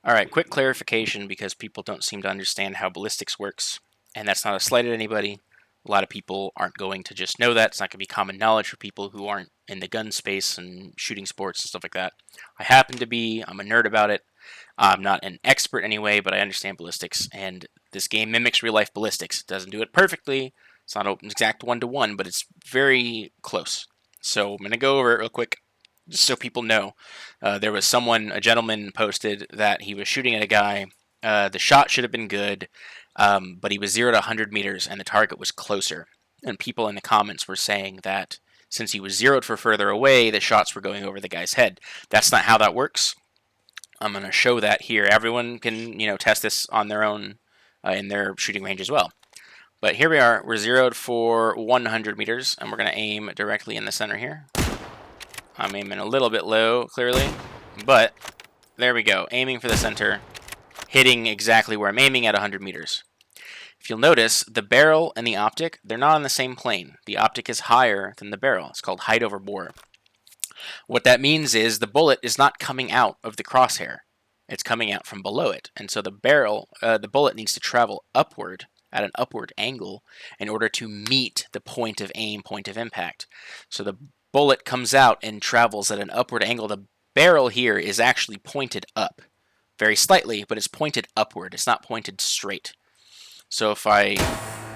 Alright, quick clarification because people don't seem to understand how ballistics works, and that's not a slight at anybody. A lot of people aren't going to just know that. It's not going to be common knowledge for people who aren't in the gun space and shooting sports and stuff like that. I happen to be. I'm a nerd about it. I'm not an expert anyway, but I understand ballistics, and this game mimics real-life ballistics. It doesn't do it perfectly. It's not an exact one-to-one, but it's very close. So I'm going to go over it real quick just so people know. There was a gentleman posted that he was shooting at a guy. The shot should have been good, but he was 0 to 100 meters, and the target was closer. And people in the comments were saying that since he was zeroed for further away, the shots were going over the guy's head. That's not how that works. I'm going to show that here. Everyone can, test this on their own in their shooting range as well. But here we are. We're zeroed for 100 meters, and we're going to aim directly in the center here. I'm aiming a little bit low, clearly, but there we go. Aiming for the center, hitting exactly where I'm aiming at 100 meters. If you'll notice, the barrel and the optic, they're not on the same plane. The optic is higher than the barrel. It's called height over bore. What that means is the bullet is not coming out of the crosshair. It's coming out from below it. And so the bullet needs to travel upward at an upward angle in order to meet the point of aim, point of impact. So the bullet comes out and travels at an upward angle. The barrel here is actually pointed up. Very slightly, but it's pointed upward. It's not pointed straight. So if I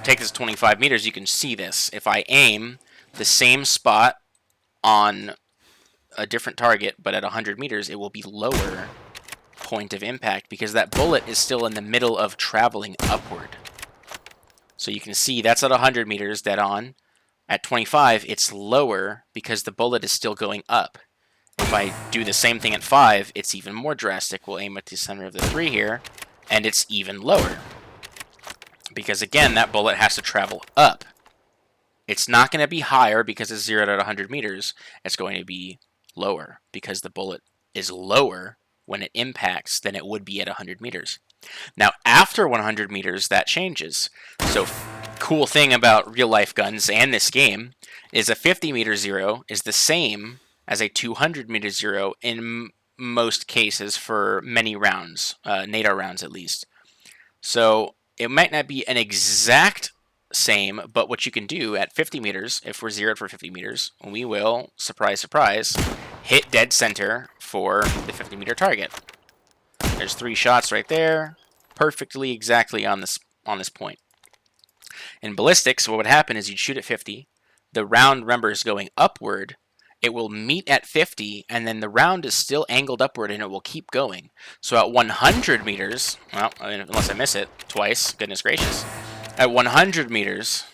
take this 25 meters, you can see this. If I aim the same spot on a different target, but at 100 meters, it will be lower point of impact because that bullet is still in the middle of traveling upward. So you can see that's at 100 meters dead on. At 25, it's lower because the bullet is still going up. If I do the same thing at 5, it's even more drastic. We'll aim at the center of the 3 here, and it's even lower. Because again, that bullet has to travel up. It's not going to be higher because it's zeroed at 100 meters. It's going to be lower because the bullet is lower when it impacts than it would be at 100 meters. Now, after 100 meters, that changes. So, cool thing about real-life guns and this game is a 50-meter zero is the same as a 200-meter zero in most cases for many rounds, NATO rounds at least. So, it might not be an exact same, but what you can do at 50 meters, if we're zeroed for 50 meters, we will, surprise, surprise, hit dead center for the 50-meter target. There's 3 shots right there, perfectly exactly on this point. In ballistics, what would happen is you'd shoot at 50, the round, remember, is going upward, it will meet at 50, and then the round is still angled upward, and it will keep going. So at 100 meters, well, unless I miss it twice, goodness gracious, at 100 meters,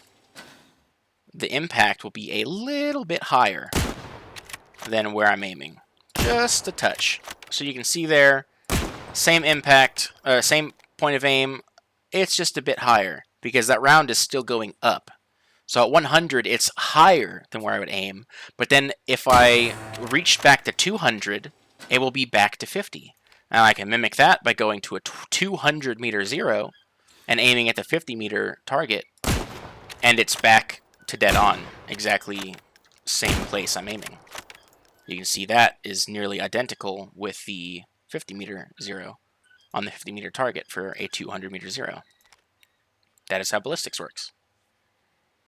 the impact will be a little bit higher than where I'm aiming. Just a touch. So you can see there, same impact, same point of aim, it's just a bit higher because that round is still going up. So at 100, it's higher than where I would aim, but then if I reach back to 200, it will be back to 50. Now I can mimic that by going to a 200-meter zero and aiming at the 50-meter target, and it's back to dead on, exactly same place I'm aiming. You can see that is nearly identical with the 50-meter zero on the 50-meter target for a 200-meter zero. That is how ballistics works.